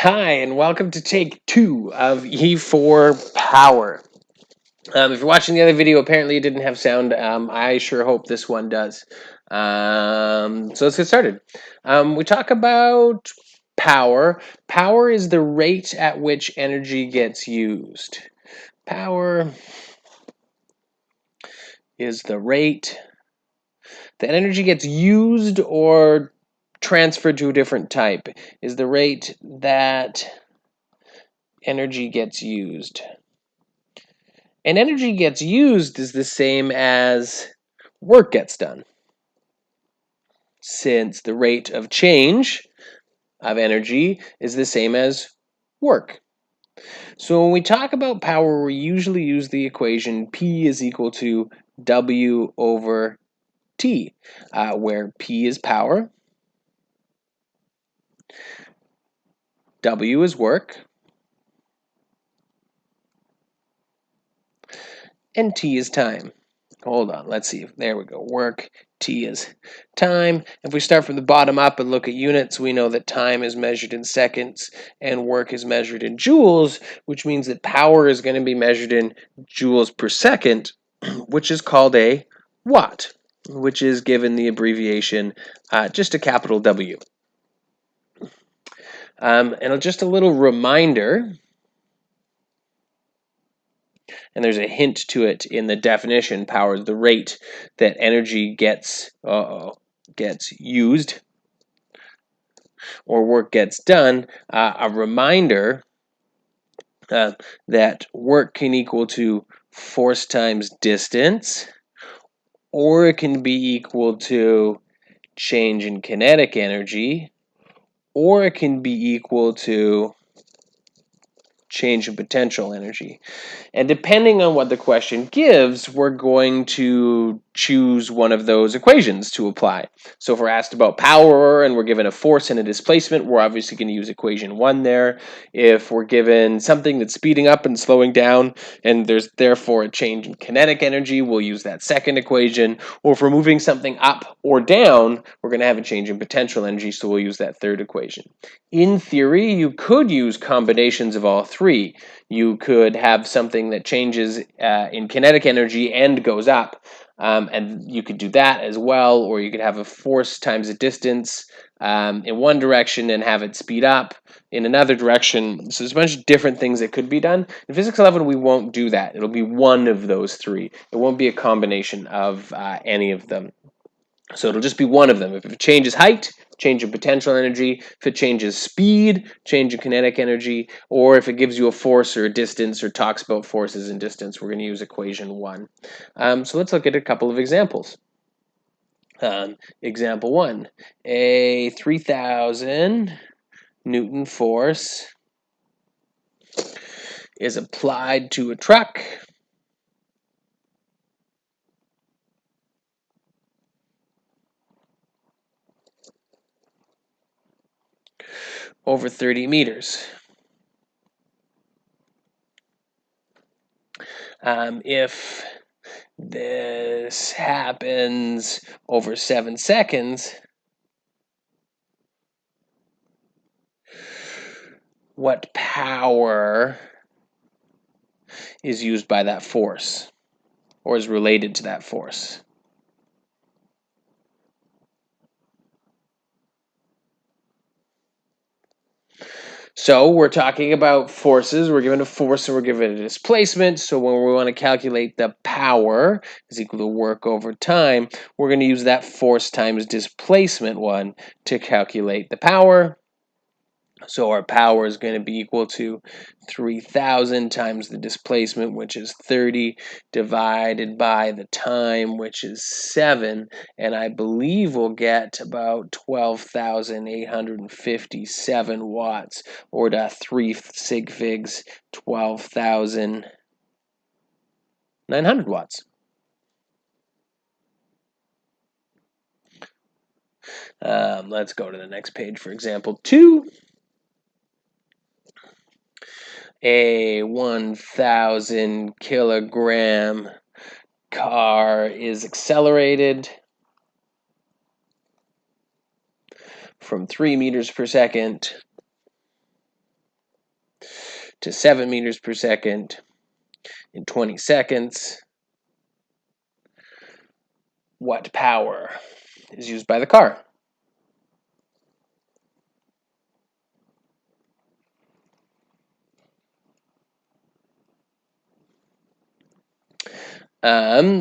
Hi, and welcome to take 2 of E4 Power. If you're watching the other video, apparently it didn't have sound. I sure hope this one does. So let's get started. We talk about power. Power is the rate at which energy gets used. Power is the rate that energy gets used or transferred to a different type, is the rate that energy gets used. And energy gets used is the same as work gets done, since the rate of change of energy is the same as work. So when we talk about power, we usually use the equation P is equal to W over T, where P is power, W is work, and T is time. Hold on, let's see. There we go. Work, T is time. If we start from the bottom up and look at units, we know that time is measured in seconds and work is measured in joules, which means that power is going to be measured in joules per second, which is called a watt, which is given the abbreviation just a capital W. And just a little reminder, and there's a hint to it in the definition, power is the rate that energy gets used or work gets done. A reminder that work can equal to force times distance, or it can be equal to change in kinetic energy, or it can be equal to change in potential energy. And depending on what the question gives, we're going to choose one of those equations to apply. So if we're asked about power and we're given a force and a displacement, we're obviously going to use equation 1 there. If we're given something that's speeding up and slowing down and there's therefore a change in kinetic energy, we'll use that second equation. Or if we're moving something up or down, we're going to have a change in potential energy, so we'll use that third equation. In theory, you could use combinations of all three. You could have something that changes in kinetic energy and goes up, and you could do that as well, or you could have a force times a distance in one direction and have it speed up in another direction. So there's a bunch of different things that could be done. In Physics 11, we won't do that. It'll be one of those three. It won't be a combination of any of them. So it'll just be one of them. If it changes height, change in potential energy. If it changes speed, change in kinetic energy. Or if it gives you a force or a distance or talks about forces and distance, we're going to use equation 1. So let's look at a couple of examples. Example 1, a 3,000 Newton force is applied to a truck over 30 meters. If this happens over 7 seconds, what power is used by that force or is related to that force? So we're talking about forces. We're given a force and we're given a displacement. So when we want to calculate the power is equal to work over time, we're going to use that force times displacement one to calculate the power. So our power is going to be equal to 3,000 times the displacement, which is 30, divided by the time, which is 7. And I believe we'll get about 12,857 watts, or to 3 sig figs, 12,900 watts. Let's go to the next page for example 2. A 1,000 kilogram car is accelerated from 3 meters per second to 7 meters per second in 20 seconds. What power is used by the car?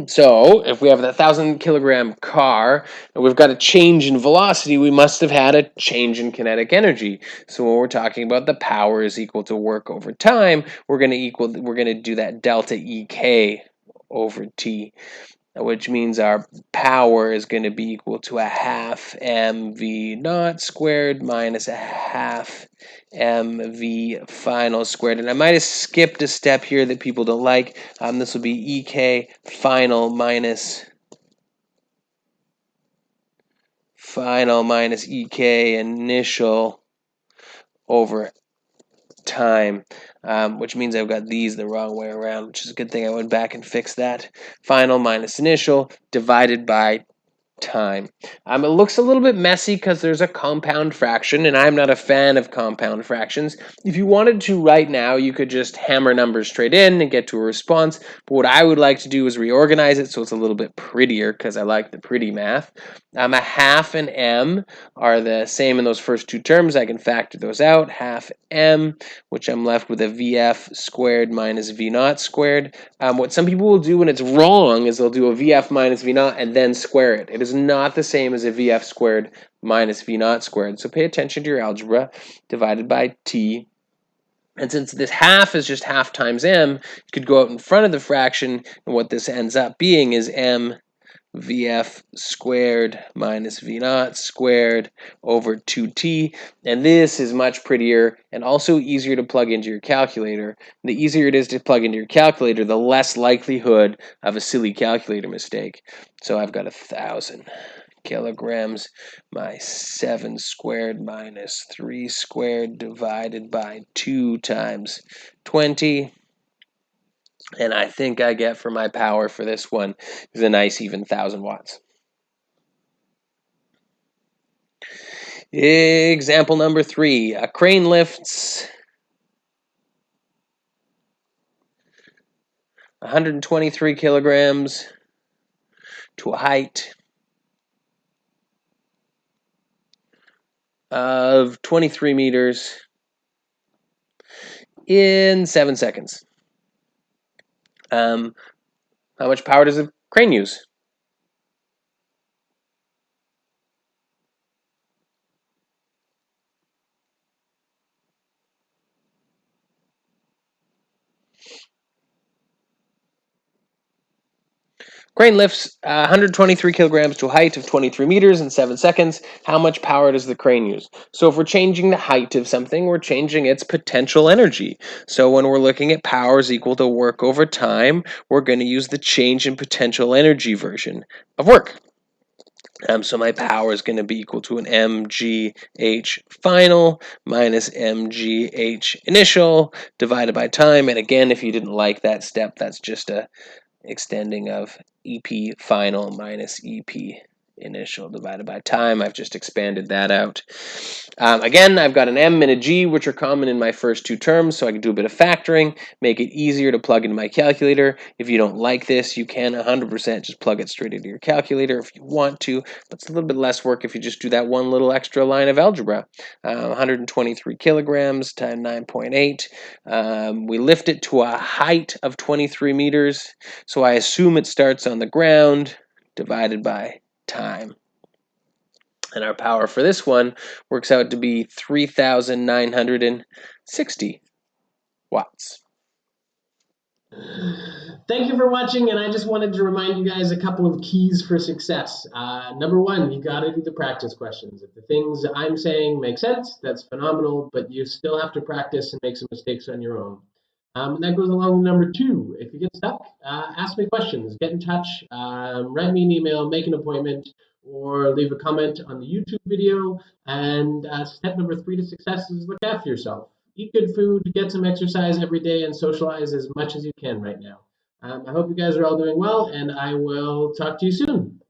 So if we have the 1,000-kilogram car and we've got a change in velocity, we must have had a change in kinetic energy. So when we're talking about the power is equal to work over time, we're going to do that delta EK over T, which means our power is going to be equal to a half mv naught squared minus a half mv final squared. And I might have skipped a step here that people don't like. This will be ek final minus ek initial over time, which means I've got these the wrong way around, which is a good thing I went back and fixed that. Final minus initial divided by time. It looks a little bit messy because there's a compound fraction, and I'm not a fan of compound fractions. If you wanted to right now, you could just hammer numbers straight in and get to a response. But what I would like to do is reorganize it so it's a little bit prettier because I like the pretty math. A half and m are the same in those first two terms. I can factor those out. Half m, which I'm left with a vf squared minus v naught squared. What some people will do when it's wrong is they'll do a vf minus v naught and then square it. It is not the same as a vf squared minus v naught squared. So pay attention to your algebra. Divided by t. And since this half is just half times m, you could go out in front of the fraction, and what this ends up being is m vf squared minus v naught squared over 2t, and this is much prettier and also easier to plug into your calculator. The easier it is to plug into your calculator, the less likelihood of a silly calculator mistake. So I've got 1,000 kilograms, my 7 squared minus 3 squared divided by 2 times 20. And I think I get for my power for this one is a nice even 1,000 watts. Example number 3. A crane lifts 123 kilograms to a height of 23 meters in 7 seconds. How much power does the crane use? Crane lifts 123 kilograms to a height of 23 meters in 7 seconds. How much power does the crane use? So if we're changing the height of something, we're changing its potential energy. So when we're looking at power is equal to work over time, we're going to use the change in potential energy version of work. So my power is going to be equal to an mgh final minus mgh initial divided by time. And again, if you didn't like that step, that's just a extending of EP final minus EP initial divided by time. I've just expanded that out. Again, I've got an M and a G, which are common in my first two terms, so I can do a bit of factoring, make it easier to plug into my calculator. If you don't like this, you can 100% just plug it straight into your calculator if you want to, but it's a little bit less work if you just do that one little extra line of algebra. 123 kilograms times 9.8. We lift it to a height of 23 meters, so I assume it starts on the ground, divided by time. And our power for this one works out to be 3,960 watts. Thank you for watching, and I just wanted to remind you guys a couple of keys for success. Number one, you got to do the practice questions. If the things I'm saying make sense, that's phenomenal, but you still have to practice and make some mistakes on your own. And that goes along with number two. If you get stuck, ask me questions, get in touch, write me an email, make an appointment, or leave a comment on the YouTube video. And step number three to success is look after yourself. Eat good food, get some exercise every day, and socialize as much as you can right now. I hope you guys are all doing well, and I will talk to you soon.